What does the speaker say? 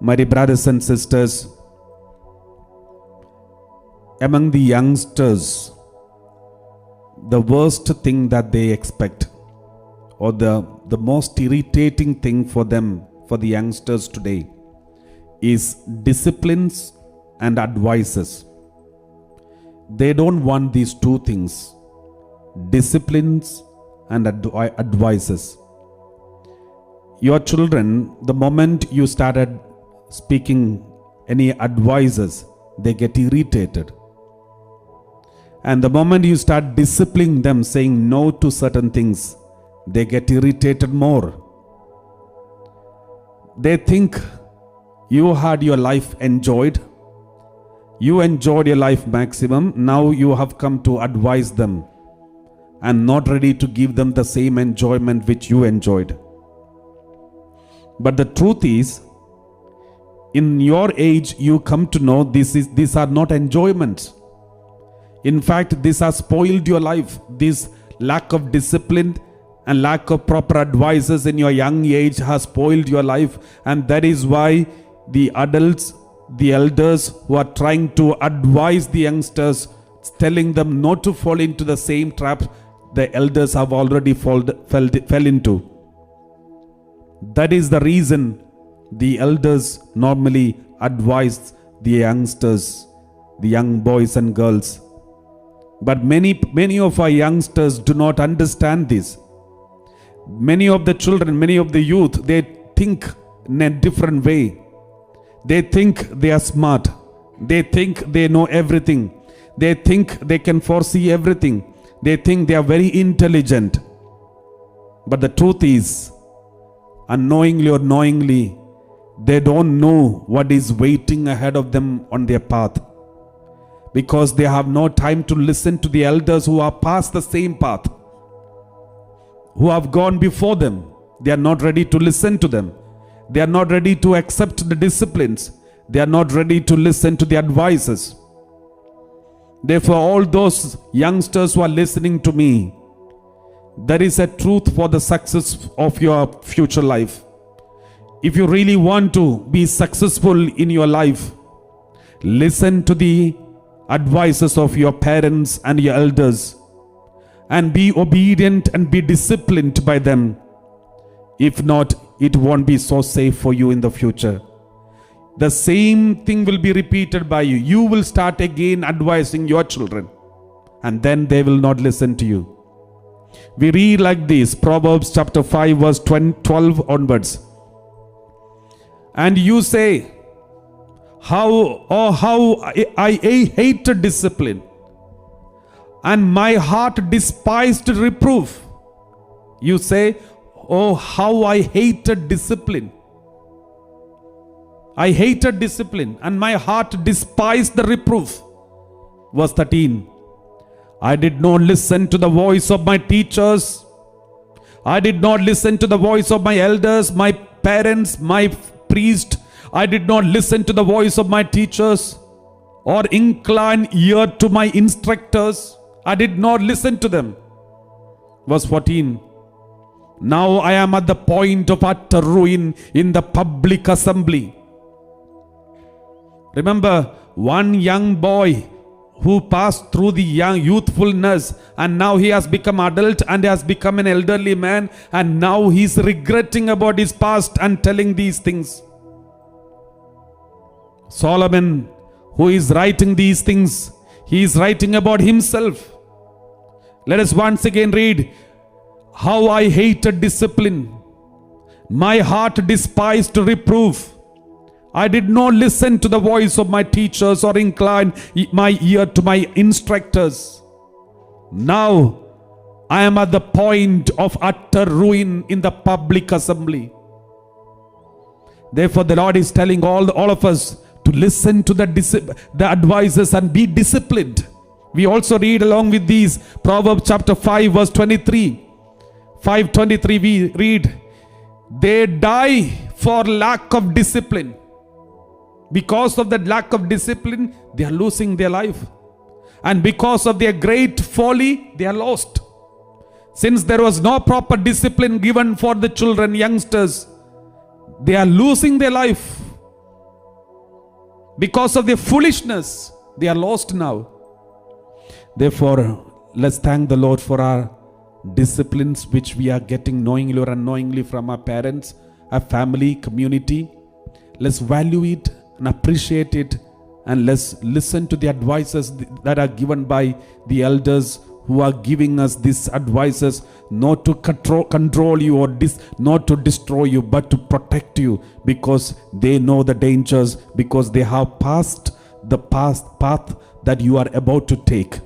My dear brothers and sisters, among the youngsters, the worst thing that they expect, or the most irritating thing for them, for the youngsters today, is disciplines and advices. They don't want these two things, disciplines and advices. Your children, the moment you started speaking any advices, they get irritated. And the moment you start disciplining them, saying no to certain things, they get irritated more. They think you had your life enjoyed. You enjoyed your life maximum. Now you have come to advise them and not ready to give them the same enjoyment which you enjoyed. But the truth is, in your age, you come to know these are not enjoyments. In fact, this has spoiled your life. This lack of discipline and lack of proper advices in your young age has spoiled your life. And that is why the adults, the elders who are trying to advise the youngsters, telling them not to fall into the same trap the elders have already fell into. That is the reason the elders normally advise the youngsters, the young boys and girls. But many of our youngsters do not understand this. Many of the children, many of the youth, they think in a different way. They think they are smart. They think they know everything. They think they can foresee everything. They think they are very intelligent. But the truth is, unknowingly or knowingly, they don't know what is waiting ahead of them on their path. Because they have no time to listen to the elders who are past the same path, who have gone before them. They are not ready to listen to them. They are not ready to accept the disciplines. They are not ready to listen to the advices. Therefore, all those youngsters who are listening to me, there is a truth for the success of your future life. If you really want to be successful in your life, listen to the advices of your parents and your elders, and be obedient and be disciplined by them. If not, it won't be so safe for you in the future. The same thing will be repeated by you. You will start again advising your children, and then they will not listen to you. We read like this, Proverbs chapter 5 verse 12 onwards. And you say, how I hated discipline, and my heart despised reproof. You say, oh, how I hated discipline. I hated discipline, and my heart despised the reproof. Verse 13. I did not listen to the voice of my teachers. I did not listen to the voice of my elders, my parents, my priest. I did not listen to the voice of my teachers, or incline ear to my instructors. I did not listen to them. Verse 14. Now I am at the point of utter ruin in the public assembly. Remember, one young boy who passed through the young youthfulness, and now he has become adult and has become an elderly man, and now he is regretting about his past and telling these things. Solomon, who is writing these things, he is writing about himself. Let us once again read, how I hated discipline. My heart despised reproof. I did not listen to the voice of my teachers or incline my ear to my instructors. Now I am at the point of utter ruin in the public assembly. Therefore, the Lord is telling all of us to listen to the advices and be disciplined. We also read along with these, Proverbs chapter 5 verse 23. 5:23 we read, they die for lack of discipline. Because of that lack of discipline, they are losing their life. And because of their great folly, they are lost. Since there was no proper discipline given for the children, youngsters, they are losing their life. Because of their foolishness, they are lost now. Therefore, let's thank the Lord for our disciplines which we are getting knowingly or unknowingly from our parents, our family, community. Let's value it and appreciate it, and let's listen to the advices that are given by the elders who are giving us these advices, not to control you or not to destroy you, but to protect you, because they know the dangers, because they have passed the path that you are about to take.